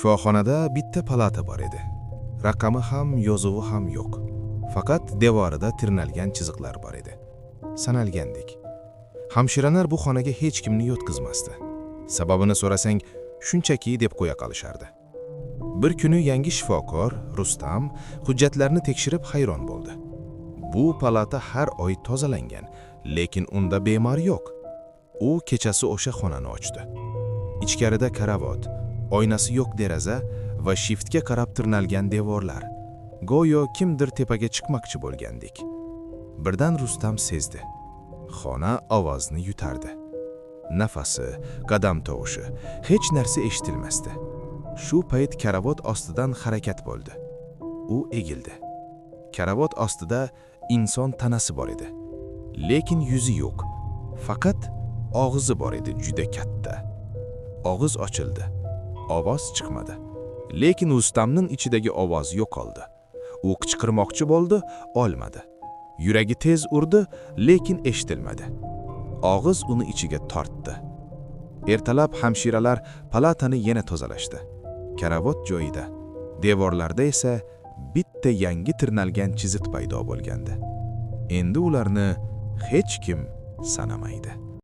Shifoxonada bitta palata bor edi. Raqami ham, yozuvi ham yo'q. Faqat devorida tirnalgan chiziqlar bor edi. Sanalgandek. Hamshiralar bu xonaga hech kimni yotqizmasdi. Sababini so'rasang, shunchaki deb qo'ya qolishardi. Bir kuni yangi shifokor Rustam hujjatlarni tekshirib hayron bo'ldi. Bu palata har oy tozalangan, lekin unda bemor yo'q. U kechasi o'sha xonani ochdi. Ichkarida karavot, oynasi yo'q deraza va shiftga qarab tirnalgan devorlar. Go'yo kimdir tepaga chiqmoqchi bo'lgandek. Birdan Rustam sezdi. Xona ovozni yutardi. Nafasi, qadam tovushi, hech narsa eshitilmasdi. Shu payt karavot ostidan harakat bo'ldi. U egildi. Karavot ostida inson tanasi bor edi. Lekin yuzi yo'q. Faqat og'izi bor edi juda katta. Og'iz ochildi. Ovoz chiqmadi. Lekin Rustamning ichidagi ovoz yo'qoldi. U qichqirmoqchi bo'ldi, olmadi. Yuragi tez urdi, lekin eshitilmadi. Og'iz uni ichiga tortdi. Ertalab hamshiralar palatani yana tozalashdi. Karavot joyida, devorlarda esa bitta yangi tirnalgan chiziq paydo bo'lgandi. Endi ularni hech kim sanamaydi.